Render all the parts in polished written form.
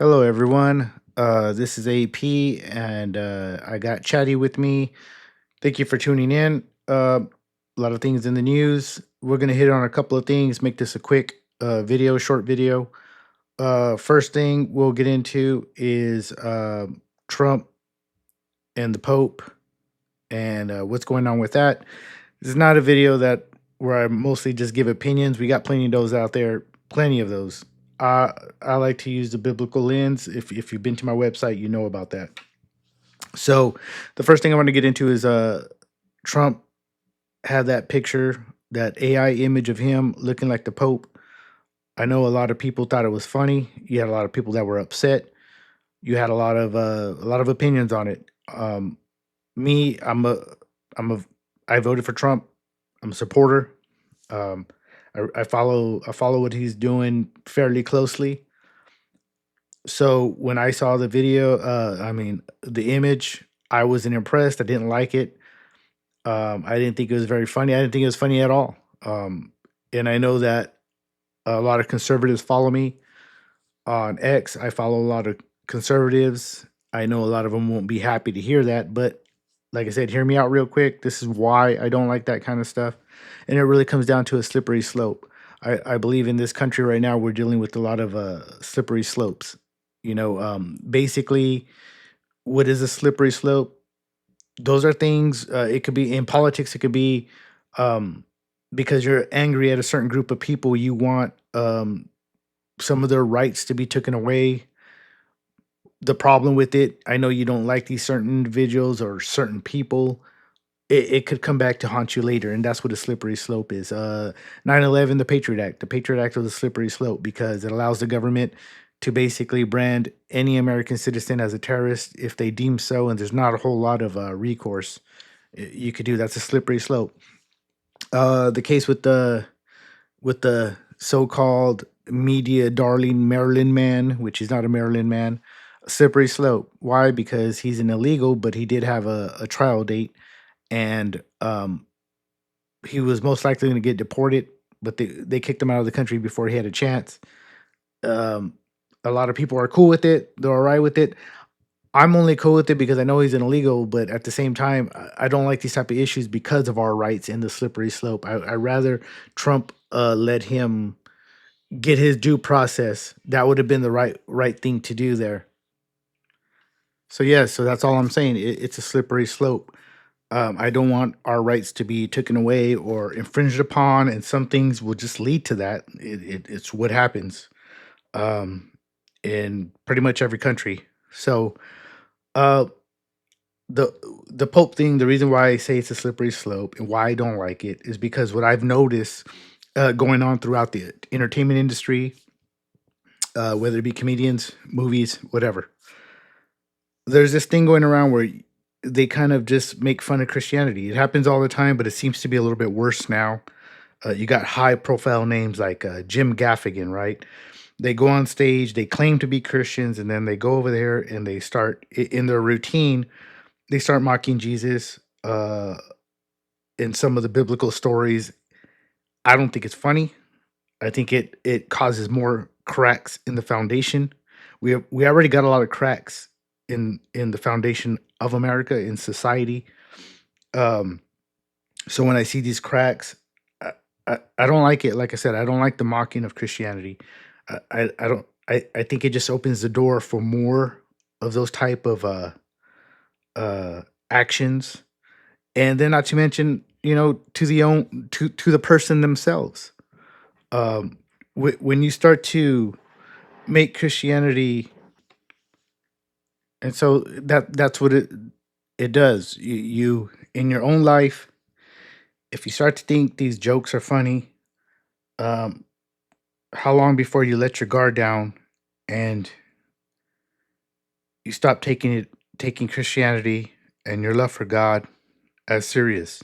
Hello, everyone. This is AP, and I got Chatty with me. Thank you for tuning in. A lot of things in the news. We're going to hit on a couple of things, make this a quick short video. First thing we'll get into is Trump and the Pope and what's going on with that. This is not a video that where I mostly just give opinions. We got plenty of those out there, plenty of those. I like to use the biblical lens. If you've been to my website, you know about that. So the first thing I want to get into is Trump had that picture, that AI image of him looking like the Pope. I know a lot of people thought it was funny. You had a lot of people that were upset. You had a lot of opinions on it. Me, I'm a I voted for Trump. I'm a supporter. Um, I follow what he's doing fairly closely. So when I saw the video, the image, I wasn't impressed. I didn't like it. I didn't think it was very funny. I didn't think it was funny at all. And I know that a lot of conservatives follow me on X. I follow a lot of conservatives. I know a lot of them won't be happy to hear that, but like I said, hear me out real quick. This is why I don't like that kind of stuff. And it really comes down to a slippery slope. I believe in this country right now, we're dealing with a lot of slippery slopes. Basically, what is a slippery slope? Those are things, it could be in politics, it could be um, because you're angry at a certain group of people, you want some of their rights to be taken away. The problem with it, I know you don't like these certain individuals or certain people. It could come back to haunt you later, and that's what a slippery slope is. 9/11, the Patriot Act. The Patriot Act was a slippery slope because it allows the government to basically brand any American citizen as a terrorist if they deem so, and there's not a whole lot of recourse you could do. That's a slippery slope. The case with the so-called media darling Maryland man, which is not a Maryland man, a slippery slope. Why? Because he's an illegal, but he did have a trial date, and he was most likely going to get deported. But they kicked him out of the country before he had a chance. Um, a lot of people are cool with it; they're all right with it. I'm only cool with it because I know he's an illegal, but at the same time, I don't like these type of issues because of our rights in the slippery slope. I rather Trump let him get his due process. That would have been the right thing to do there. So yeah, so that's all I'm saying. It's a slippery slope. I don't want our rights to be taken away or infringed upon, and some things will just lead to that. It's what happens um, in pretty much every country. So uh, the the Pope thing, the reason why I say it's a slippery slope and why I don't like it is because what I've noticed going on throughout the entertainment industry, whether it be comedians, movies, whatever. There's this thing going around where they kind of just make fun of Christianity. It happens all the time, but it seems to be a little bit worse now. You got high profile names like Jim Gaffigan, right? They go on stage, they claim to be Christians, and then they go over there and they start in their routine. They start mocking Jesus in some of the biblical stories. I don't think it's funny. I think it causes more cracks in the foundation. We already got a lot of cracks in the foundation of America in society. Um, so when I see these cracks, I don't like it. Like I said, I don't like the mocking of Christianity. I don't. I think it just opens the door for more of those type of uh, actions, and then not to mention, to the own to the person themselves. Um, when you start to make Christianity, and so that's what it does. You in your own life, if you start to think these jokes are funny, um, how long before you let your guard down and you stop taking Christianity and your love for God as serious?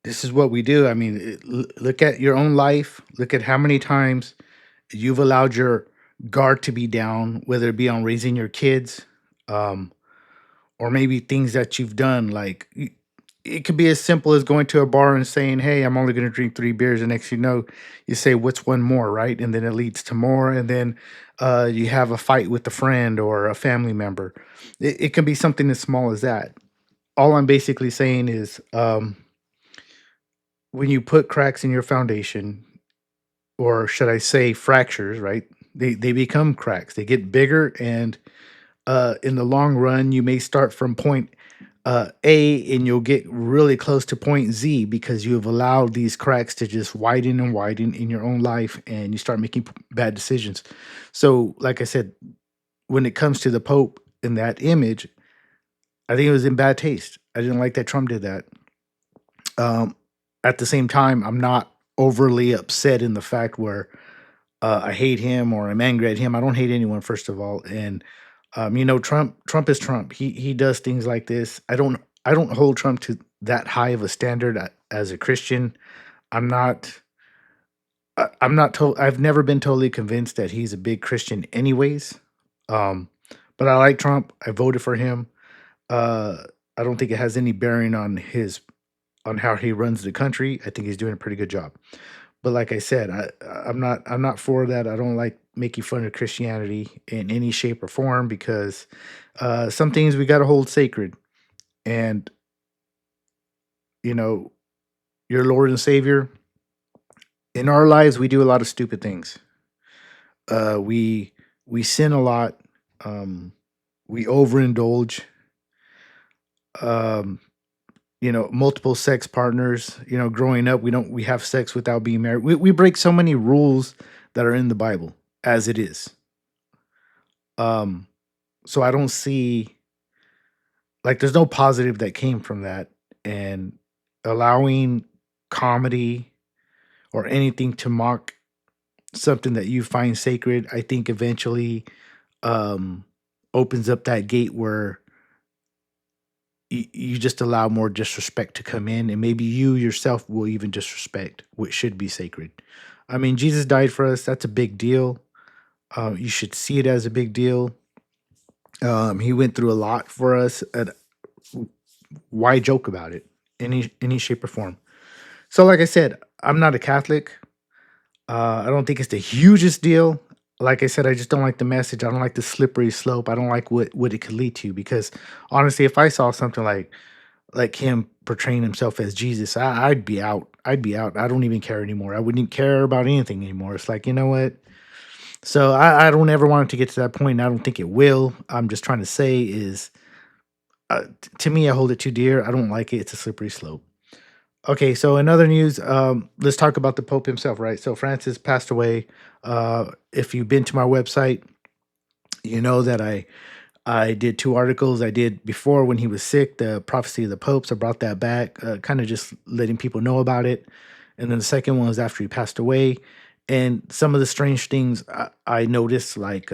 This is what we do. I mean, look at your own life. Look at how many times you've allowed your guard to be down, whether it be on raising your kids, um, or maybe things that you've done. Like it could be as simple as going to a bar and saying, "Hey, I'm only going to drink 3 beers." And next, you say, "What's one more?" Right? And then it leads to more. And then You have a fight with a friend or a family member. It can be something as small as that. All I'm basically saying is, when you put cracks in your foundation, or should I say fractures, right? They become cracks. They get bigger, and in the long run, you may start from point A, and you'll get really close to point Z because you have allowed these cracks to just widen and widen in your own life, and you start making bad decisions. So, like I said, when it comes to the Pope in that image, I think it was in bad taste. I didn't like that Trump did that. Um, at the same time, I'm not overly upset in the fact where I hate him or I'm angry at him. I don't hate anyone, first of all, and Trump is Trump. He does things like this. I don't hold Trump to that high of a standard as a Christian. I'm not. I'm not. I've never been totally convinced that he's a big Christian, anyways. Um, but I like Trump. I voted for him. Uh, I don't think it has any bearing on how he runs the country. I think he's doing a pretty good job. But like I said, I'm not for that. I don't like making fun of Christianity in any shape or form because some things we got to hold sacred. And you know, your Lord and Savior, in our lives, we do a lot of stupid things. We sin a lot. Um, we overindulge. Um, multiple sex partners. Growing up, we have sex without being married. We break so many rules that are in the Bible as it is. Um, so I don't see, like, there's no positive that came from that, and allowing comedy or anything to mock something that you find sacred, I think eventually um opens up that gate where you just allow more disrespect to come in, and maybe you yourself will even disrespect what should be sacred. I mean, Jesus died for us. That's a big deal. You should see it as a big deal. He went through a lot for us. And why joke about it any shape or form? So, like I said, I'm not a Catholic. I don't think it's the hugest deal. Like I said, I just don't like the message. I don't like the slippery slope. I don't like what it could lead to. Because honestly, if I saw something like him portraying himself as Jesus, I'd be out. I'd be out. I don't even care anymore. I wouldn't care about anything anymore. It's like, you know what? So I don't ever want it to get to that point. I don't think it will. I'm just trying to say is, to me, I hold it too dear. I don't like it. It's a slippery slope. Okay, so in other news, let's talk about the Pope himself, right? So Francis passed away. If you've been to my website, you know that I did two articles. I did before when he was sick, the prophecy of the popes. I brought that back, kind of just letting people know about it. And then the second one was after he passed away, and some of the strange things I noticed, like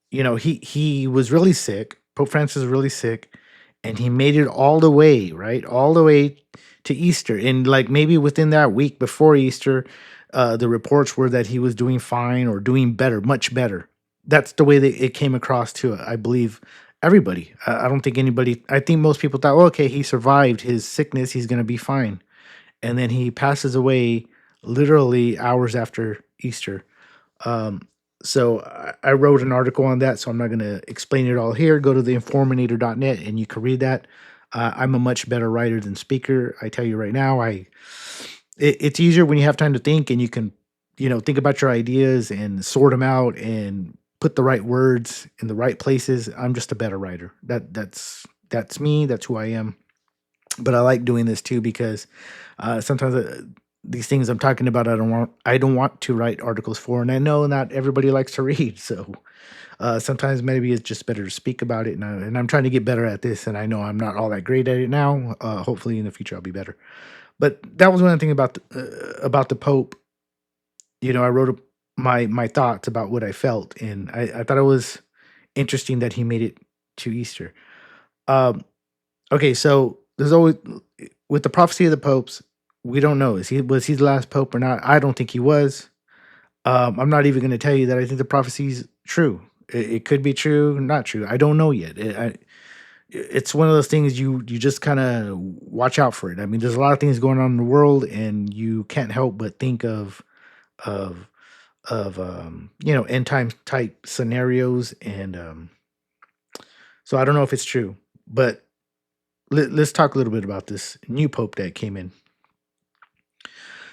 he was really sick. Pope Francis was really sick, and he made it all the way, right, all the way to Easter. And like maybe within that week before Easter, the reports were that he was doing fine or doing better, much better. That's the way that it came across to, I believe, everybody. I don't think anybody. I think most people thought, "Oh, okay, he survived his sickness. He's going to be fine." And then he passes away literally hours after Easter. Um, so I wrote an article on that, so I'm not going to explain it all here. Go to the Informinator.net and you can read that. I'm a much better writer than speaker. I tell you right now, it's easier when you have time to think and you can, think about your ideas and sort them out and put the right words in the right places. I'm just a better writer. That's me. That's who I am. But I like doing this too because sometimes these things I'm talking about, I don't want to write articles for, and I know not everybody likes to read. So sometimes maybe it's just better to speak about it, and I'm trying to get better at this. And I know I'm not all that great at it now. Hopefully, in the future, I'll be better. But that was one thing about the Pope. I wrote my thoughts about what I felt, and I thought it was interesting that he made it to Easter. Um, Okay, so there's always with the prophecy of the popes, we don't know. Was he the last pope or not? I don't think he was. I'm not even going to tell you that I think the prophecy's true. It could be true, not true. I don't know yet. It's one of those things you just kind of watch out for it. I mean, there's a lot of things going on in the world, and you can't help but think of of end time type scenarios, and so I don't know if it's true, but let's talk a little bit about this new pope that came in.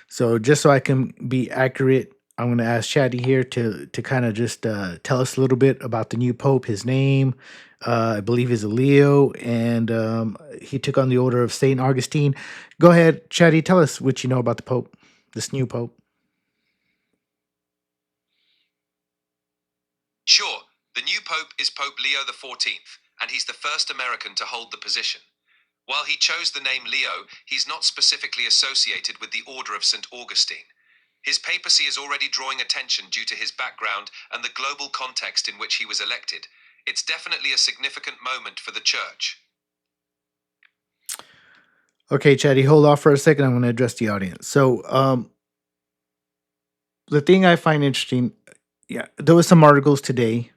So just so I can be accurate, I'm going to ask Chatty here to kind of just tell us a little bit about the new pope. His name, I believe, is a Leo, and he took on the order of Saint Augustine. Go ahead, Chatty. Tell us what you know about the pope, this new pope. Sure, the new pope is Pope Leo XIV, and he's the first American to hold the position. While he chose the name Leo, he's not specifically associated with the Order of St. Augustine. His papacy is already drawing attention due to his background and the global context in which he was elected. It's definitely a significant moment for the church. Okay, Chatty, hold off for a second. I'm going to address the audience. So, the thing I find interesting, yeah, there was some articles today.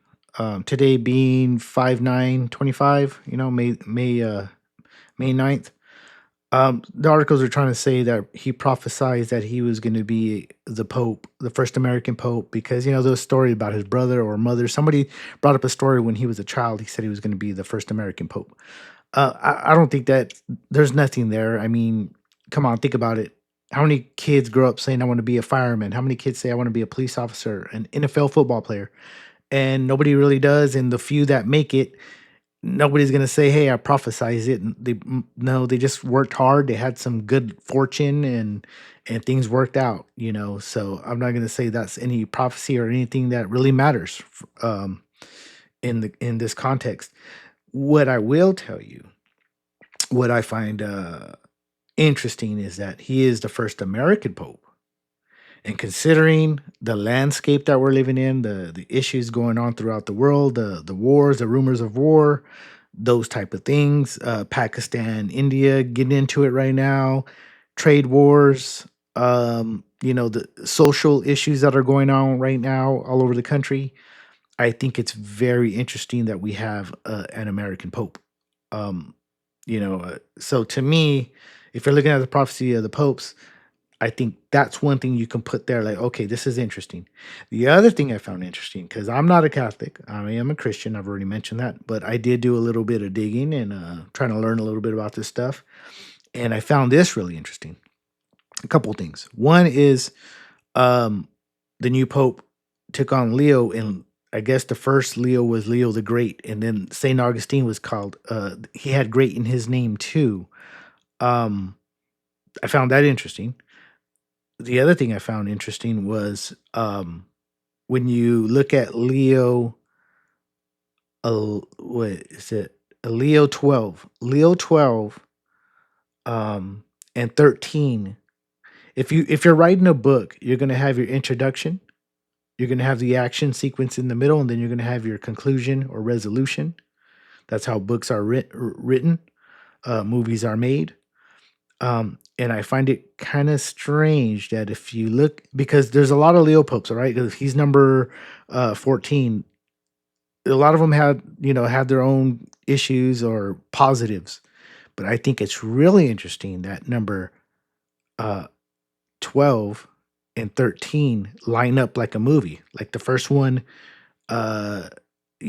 Today being 5/9/25, May 9th. The articles are trying to say that he prophesied that he was going to be the Pope, the first American Pope, because there was a story about his brother or mother. Somebody brought up a story when he was a child. He said he was going to be the first American Pope. I don't think that there's nothing there. I mean, come on, think about it. How many kids grow up saying I want to be a fireman? How many kids say I want to be a police officer, an NFL football player? And nobody really does. And the few that make it, nobody's gonna say, "Hey, I prophesize it." And no, they just worked hard. They had some good fortune, and things worked out. So I'm not gonna say that's any prophecy or anything that really matters in this context. What I will tell you, what I find interesting, is that he is the first American pope. And considering the landscape that we're living in, the issues going on throughout the world, the wars, the rumors of war, those type of things, Pakistan, India, getting into it right now, trade wars, the social issues that are going on right now all over the country. I think it's very interesting that we have an American Pope. So to me, if you're looking at the prophecy of the popes, I think that's one thing you can put there, like, okay, this is interesting. The other thing I found interesting, because I'm not a Catholic, I am a Christian, I've already mentioned that, but I did do a little bit of digging and trying to learn a little bit about this stuff. And I found this really interesting. A couple of things. One is um, the new Pope took on Leo, and I guess the first Leo was Leo the Great, and then St. Augustine was called, he had great in his name too. Um, I found that interesting. The other thing I found interesting was when you look at Leo, what is it? A Leo 12, Leo 12, um, and 13. If you're writing a book, you're gonna have your introduction, you're gonna have the action sequence in the middle, and then you're gonna have your conclusion or resolution. That's how books are written. Movies are made. And I find it kind of strange that if you look, because there's a lot of Leo popes, all right? 'Cause he's number 14. A lot of them had their own issues or positives, but I think it's really interesting that number uh 12 and 13 line up like a movie. Like the first one, yeah,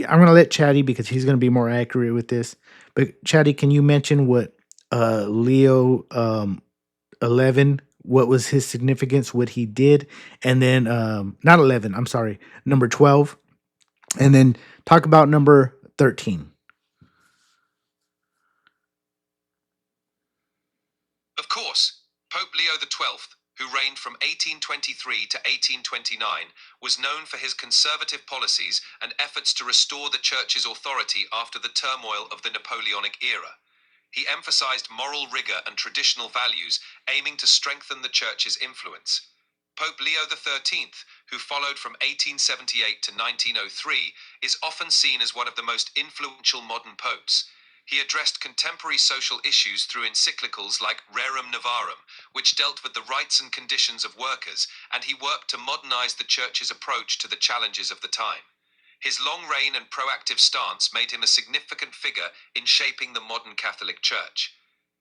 I'm gonna let Chatty, because he's gonna be more accurate with this. But Chatty, can you mention what Leo 11, what was his significance, what he did, and then not 11, I'm sorry, number 12, and then talk about number 13. Of course, Pope Leo XII, who reigned from 1823 to 1829, was known for his conservative policies and efforts to restore the Church's authority after the turmoil of the Napoleonic era. He emphasized moral rigor and traditional values, aiming to strengthen the Church's influence. Pope Leo XIII, who followed from 1878 to 1903, is often seen as one of the most influential modern popes. He addressed contemporary social issues through encyclicals like Rerum Novarum, which dealt with the rights and conditions of workers, and he worked to modernize the Church's approach to the challenges of the time. His long reign and proactive stance made him a significant figure in shaping the modern Catholic Church.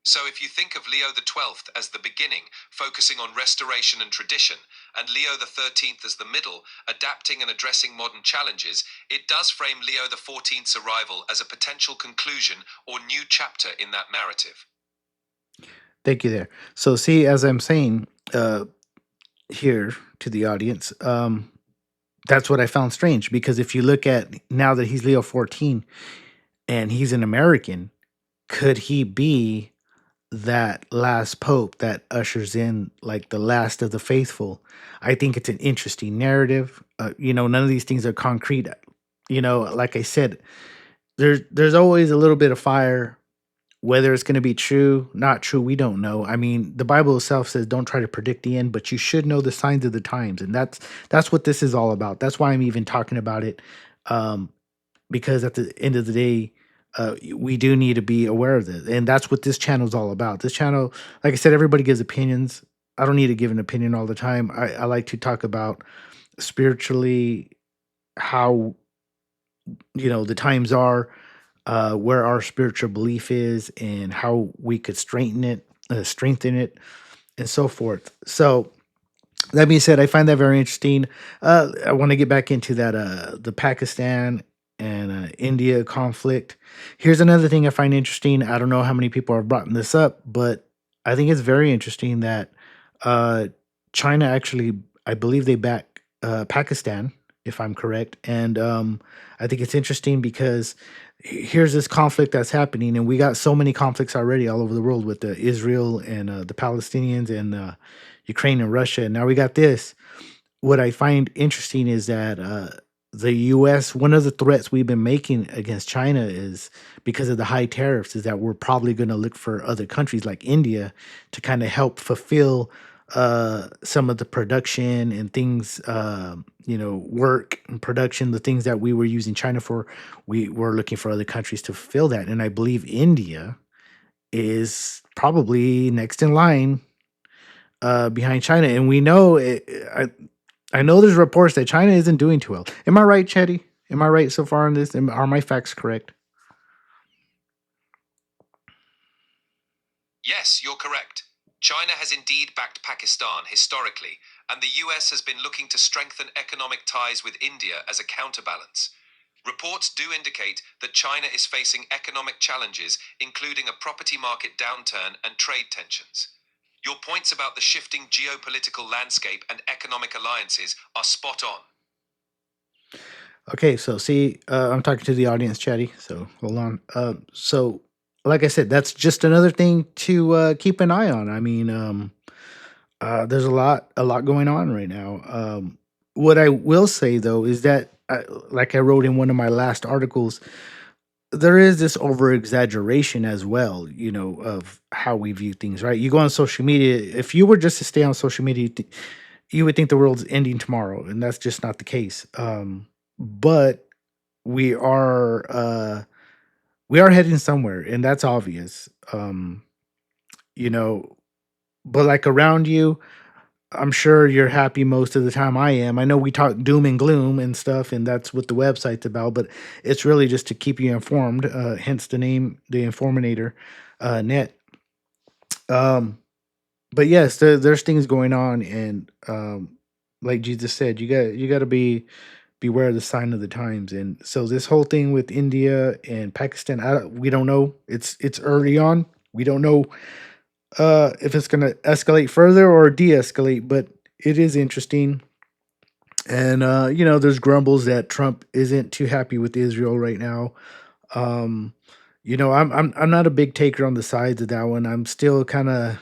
So if you think of Leo the 12th as the beginning, focusing on restoration and tradition, and Leo the 13th as the middle, adapting and addressing modern challenges, it does frame Leo the 14th's arrival as a potential conclusion or new chapter in that narrative. Thank you there. So, see, as I'm saying here to the audience, that's what I found strange because if you look at now that he's Leo 14 and he's an American, could he be that last pope that ushers in like the last of the faithful? I think it's an interesting narrative. None of these things are concrete. Like I said, there's always a little bit of fire. Whether it's going to be true, not true, we don't know. I mean, the Bible itself says don't try to predict the end, but you should know the signs of the times, and that's what this is all about. That's why I'm even talking about it, um, because at the end of the day, we do need to be aware of this, and that's what this channel is all about. This channel, like I said, everybody gives opinions. I don't need to give an opinion all the time. I like to talk about spiritually how the times are, where our spiritual belief is, and how we could strengthen it, and so forth. So that being said, I find that very interesting. I want to get back into that the Pakistan and India conflict. Here's another thing I find interesting. I don't know how many people have brought this up, but I think it's very interesting that uh, China actually, I believe they back Pakistan, if I'm correct, and I think it's interesting because here's this conflict that's happening, and we got so many conflicts already all over the world with the Israel and the Palestinians and Ukraine and Russia. And now we got this. What I find interesting is that the U.S. one of the threats we've been making against China is because of the high tariffs. Is that we're probably going to look for other countries like India to kind of help fulfill some of the production and things, work and production, the things that we were using China for. We were looking for other countries to fulfill that, and I believe India is probably next in line behind China, and we know it. I know there's reports that China isn't doing too well. Am I right, Chetty? Am I right so far on this? Are my facts correct? Yes, you're correct. China has indeed backed Pakistan historically, and the US has been looking to strengthen economic ties with India as a counterbalance. Reports do indicate that China is facing economic challenges, including a property market downturn and trade tensions. Your points about the shifting geopolitical landscape and economic alliances are spot on. Okay, so see, I'm talking to the audience, Chatty. So hold on. So like I said, that's just another thing to keep an eye on. I mean, there's a lot going on right now. What I will say though is that, like I wrote in one of my last articles, there is this over exaggeration as well, of how we view things. Right? You go on social media. If you were just to stay on social media, you would think the world's ending tomorrow, and that's just not the case. But we are heading somewhere, and that's obvious. You know, but like around you, I'm sure you're happy most of the time. I am. I know we talk doom and gloom and stuff, and that's what the website's about. But it's really just to keep you informed. Hence the name, the Informinator net. Um, but yes, there's things going on, and like Jesus said, you got to beware of the sign of the times. And so this whole thing with India and Pakistan, we don't know. It's early on. We don't know if it's going to escalate further or de-escalate, but it is interesting. And there's grumbles that Trump isn't too happy with Israel right now. Um, I'm not a big taker on the sides of that one. I'm still kind of,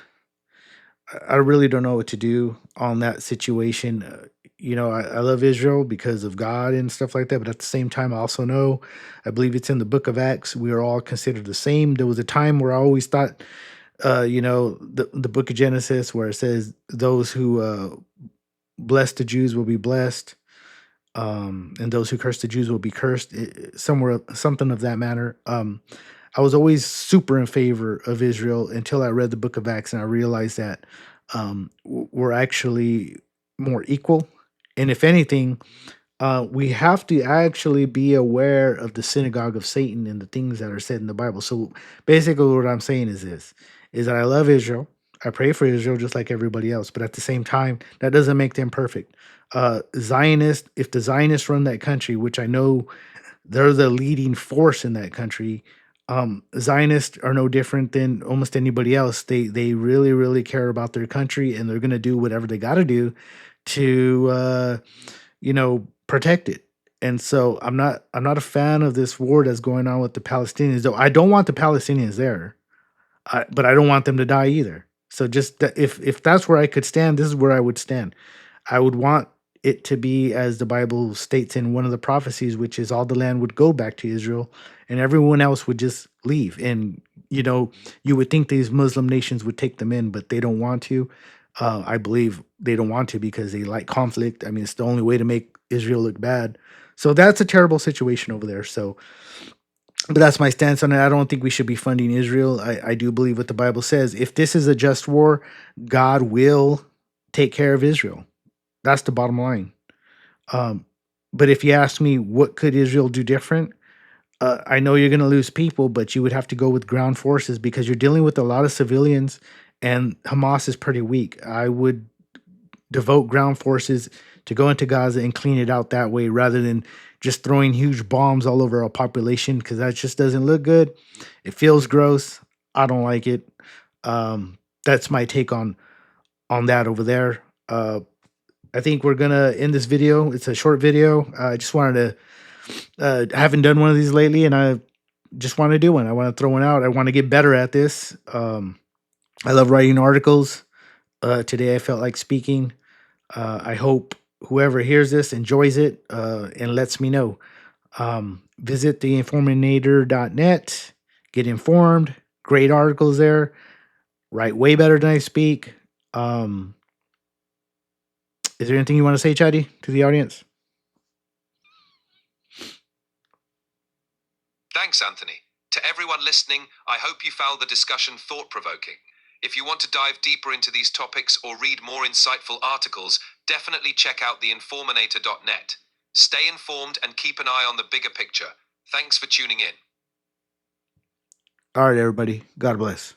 I really don't know what to do on that situation. I love Israel because of God and stuff like that, but at the same time, I also know, I believe it's in the book of Acts, we are all considered the same. There was a time where I always thought, the book of Genesis where it says those who bless the Jews will be blessed, and those who curse the Jews will be cursed. Somewhere, something of that manner. I was always super in favor of Israel until I read the Book of Acts and I realized that we're actually more equal. And if anything, we have to actually be aware of the synagogue of Satan and the things that are said in the Bible. So basically, what I'm saying is this: is that I love Israel. I pray for Israel just like everybody else, but at the same time, that doesn't make them perfect. Zionist, if the Zionists run that country, which I know they're the leading force in that country. Zionists are no different than almost anybody else. They really really care about their country, and they're going to do whatever they got to do to protect it. And so I'm not a fan of this war that's going on with the Palestinians. Though I don't want the Palestinians there, but I don't want them to die either. So just if that's where I could stand, this is where I would stand. I would want it to be as the Bible states in one of the prophecies, which is all the land would go back to Israel and everyone else would just leave. And, you would think these Muslim nations would take them in, but they don't want to. I believe they don't want to because they like conflict. I mean, it's the only way to make Israel look bad. So that's a terrible situation over there. So, but that's my stance on it. I don't think we should be funding Israel. I do believe what the Bible says. If this is a just war, God will take care of Israel. That's the bottom line. Um, but if you ask me, what could Israel do different? I know you're going to lose people, but you would have to go with ground forces because you're dealing with a lot of civilians, and Hamas is pretty weak. I would devote ground forces to go into Gaza and clean it out that way rather than just throwing huge bombs all over our population because that just doesn't look good. It feels gross. I don't like it. That's my take on that over there. I think we're gonna end this video. It's a short video. I just wanted to. I haven't done one of these lately, and I just want to do one. I want to throw one out. I want to get better at this. I love writing articles. Today, I felt like speaking. I hope whoever hears this enjoys it and lets me know. Visit the Informinator.net. Get informed. Great articles there. Write way better than I speak. Is there anything you want to say, Chatty, to the audience? Thanks, Anthony. To everyone listening, I hope you found the discussion thought-provoking. If you want to dive deeper into these topics or read more insightful articles, definitely check out the Informinator.net. Stay informed and keep an eye on the bigger picture. Thanks for tuning in. All right, everybody. God bless.